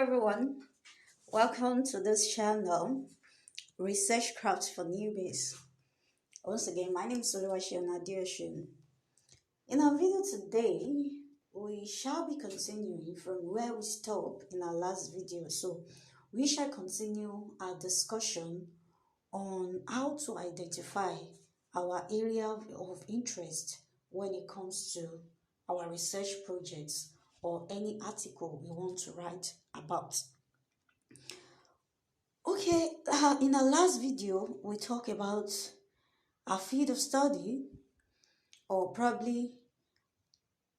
everyone, welcome to this channel, Research Crafts for Newbies. Once again, my name is Oluwaseun Adeosun. In our video today, we shall be continuing from where we stopped in our last video. So, we shall continue our discussion on how to identify our area of interest when it comes to our research projects or any article we want to write about. Okay, in our last video, we talked about our field of study or probably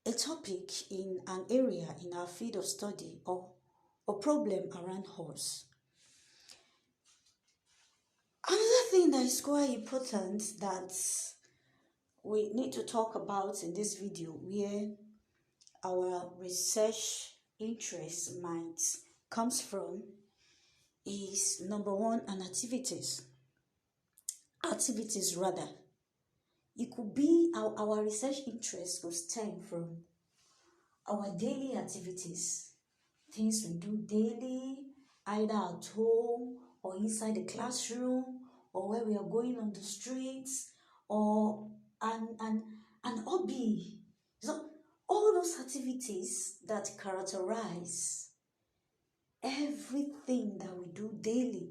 a topic in an area in our field of study or a problem around us. Another thing that is quite important that we need to talk about in this video where our research interest might comes from is number one, an activities rather. It could be our research interest could stem from our daily activities, things we do daily, either at home or inside the classroom or where we are going on the streets or an hobby. So all those activities that characterize everything that we do daily,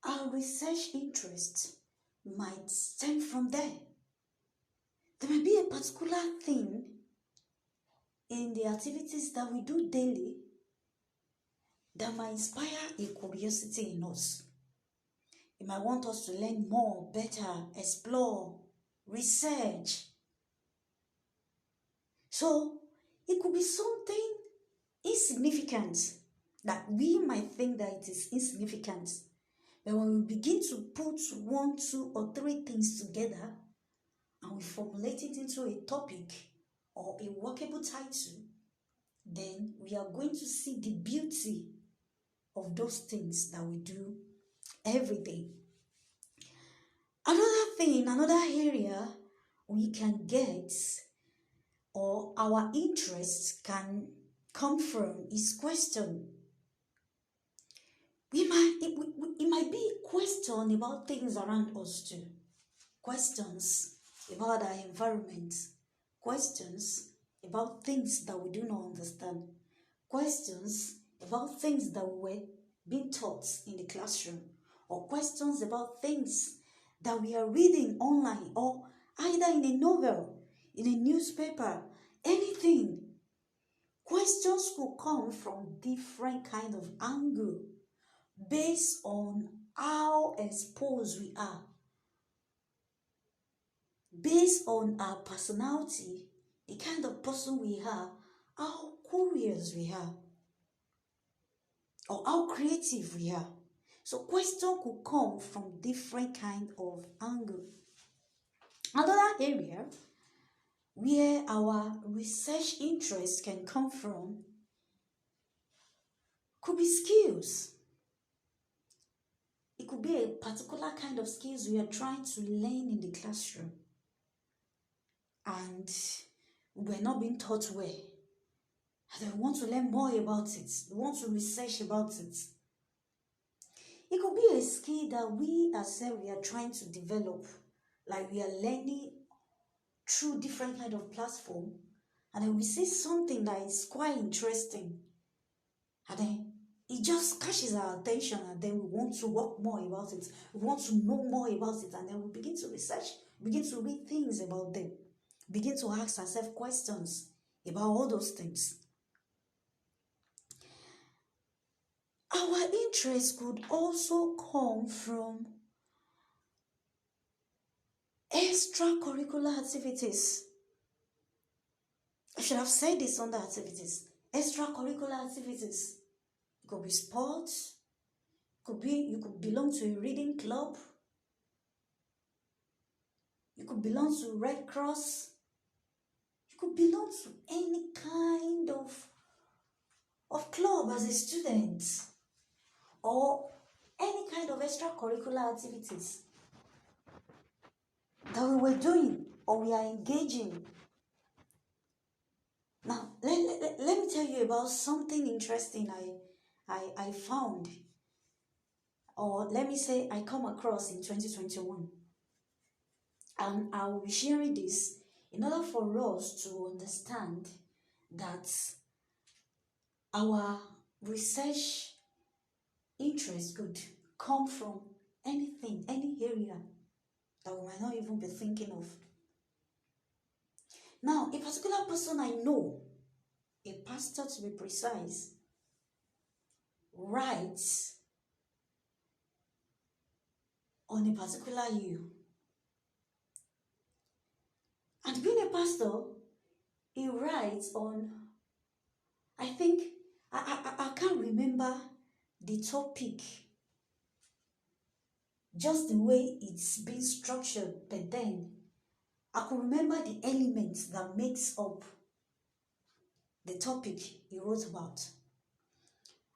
our research interest might stem from there. There may be a particular thing in the activities that we do daily that might inspire a curiosity in us. It might want us to learn more, better, explore, research. So it could be something insignificant that we might think that it is insignificant. But when we begin to put 1, 2, or 3 things together and we formulate it into a topic or a workable title, then we are going to see the beauty of those things that we do every day. Another area we can get or our interest can come from is question. It might be a question about things around us too. Questions about our environment. Questions about things that we do not understand. Questions about things that we were being taught in the classroom. Or questions about things that we are reading online or either in a novel, in a newspaper, anything. Questions could come from different kind of angle based on how exposed we are, based on our personality, the kind of person we are, how curious we are, or how creative we are. So question could come from different kind of angle. Another area where our research interest can come from could be skills. It could be a particular kind of skills we are trying to learn in the classroom and we're not being taught well. And we want to learn more about it. We want to research about it. It could be a skill that we ourselves we are trying to develop, like we are learning through different kind of platform, and then we see something that is quite interesting, and then it just catches our attention, and then we want to work more about it. We want to know more about it, and then we begin to research, begin to read things about them, begin to ask ourselves questions about all those things. Our interest could also come from extracurricular activities. I should have said this under activities. Extracurricular activities. It could be sports. You could belong to a reading club. You could belong to Red Cross. You could belong to any kind of club as a student or any kind of extracurricular activities that we were doing or we are engaging. Now, let me tell you about something interesting I found, or let me say I come across in 2021. And I will be sharing this in order for us to understand that our research interest could come from anything, any area that we might not even be thinking of. Now, a particular person I know, a pastor to be precise, writes on a particular issue. And being a pastor, he writes on, I think, I can't remember the topic, just the way it's been structured, but then I could remember the elements that makes up the topic he wrote about.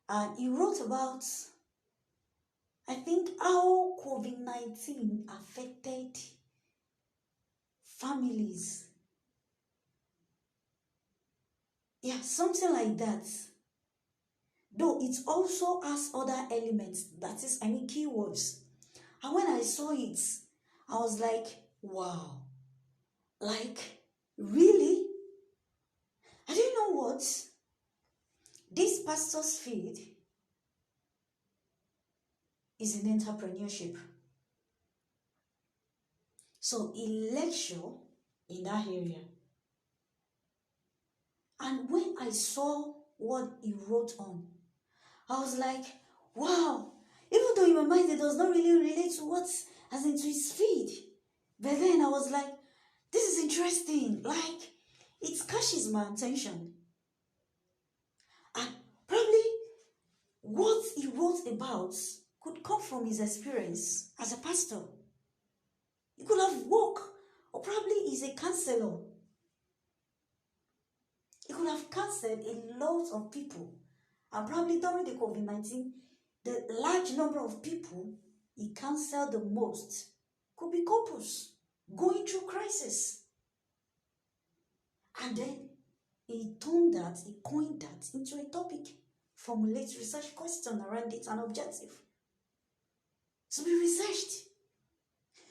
And he wrote about, I think, how COVID-19 affected families. Yeah, something like that. Though it also has other elements, that is, keywords. And when I saw it, I was like, wow. Like, really? I didn't know what? This pastor's field is in entrepreneurship. So he lecture in that area. And when I saw what he wrote on, I was like, wow. Even though in my mind it does not really relate to what's as into his feed. But then I was like, this is interesting. Like, it catches my attention. And probably what he wrote about could come from his experience as a pastor. He could have worked, or probably he's a counselor. He could have counseled a lot of people. And probably during the COVID-19, the large number of people he counseled the most could be couples going through crisis. And then he coined that into a topic, formulate research question around it, an objective to be researched.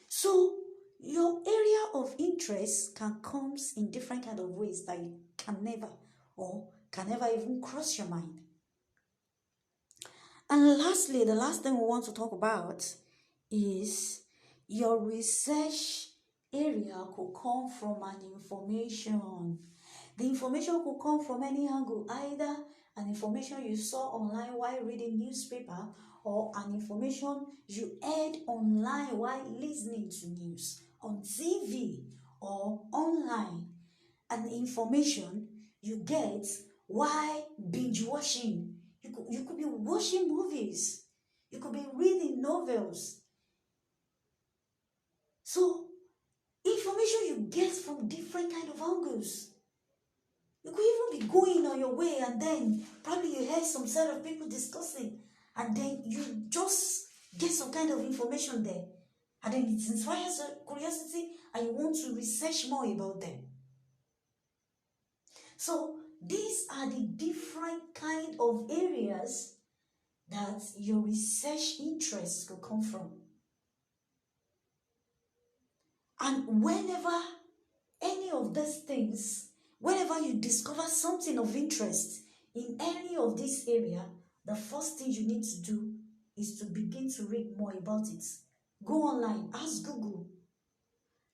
So your area of interest can come in different kind of ways that you can never even cross your mind. And lastly, the last thing we want to talk about is your research area could come from an information. The information could come from any angle, either an information you saw online while reading newspaper, or an information you heard online while listening to news on TV or online, and information you get while binge watching. You could be watching movies. You could be reading novels. So, information you get from different kind of angles. You could even be going on your way and then probably you hear some set of people discussing and then you just get some kind of information there. And then it inspires your curiosity and you want to research more about them. So, these are the different kind of areas that your research interests could come from. And whenever any of these things, whenever you discover something of interest in any of this area, the first thing you need to do is to begin to read more about it. Go online, ask Google,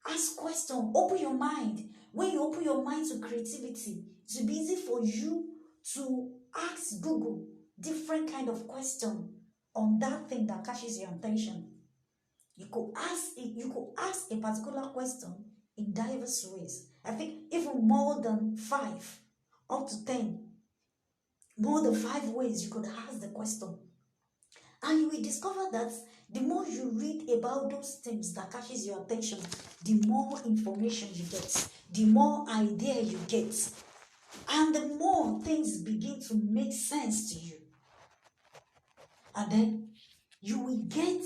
ask questions, open your mind. When you open your mind to creativity, it will be easy for you to ask Google different kind of question on that thing that catches your attention. You could ask a particular question in diverse ways. I think even more than 5, up to 10. More than 5 ways you could ask the question. And you will discover that the more you read about those things that catches your attention, the more information you get, the more idea you get, and the more things begin to make sense to you. And then you will get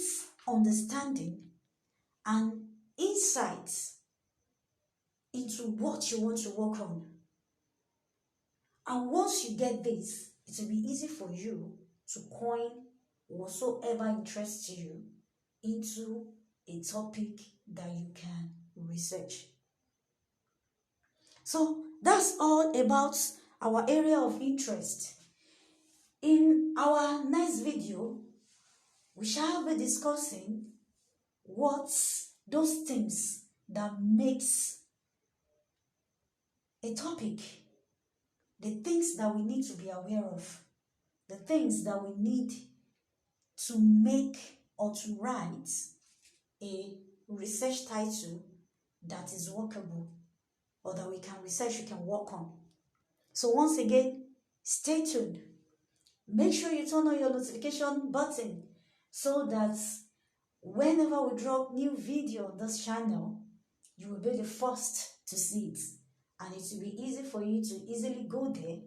understanding and insights into what you want to work on. And once you get this, it will be easy for you to coin whatsoever interests you into a topic that you can research. So that's all about our area of interest. In our next video, we shall be discussing what's those things that makes a topic, the things that we need to be aware of, the things that we need to make or to write a research title that is workable or that we can research, we can work on. So once again, stay tuned. Make sure you turn on your notification button so that whenever we drop new video on this channel, you will be the first to see it. And it will be easy for you to easily go there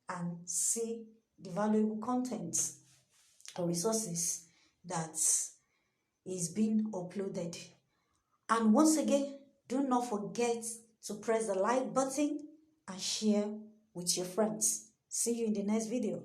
and see the valuable content or resources that is being uploaded. And once again, do not forget to press the like button and share with your friends. See you in the next video.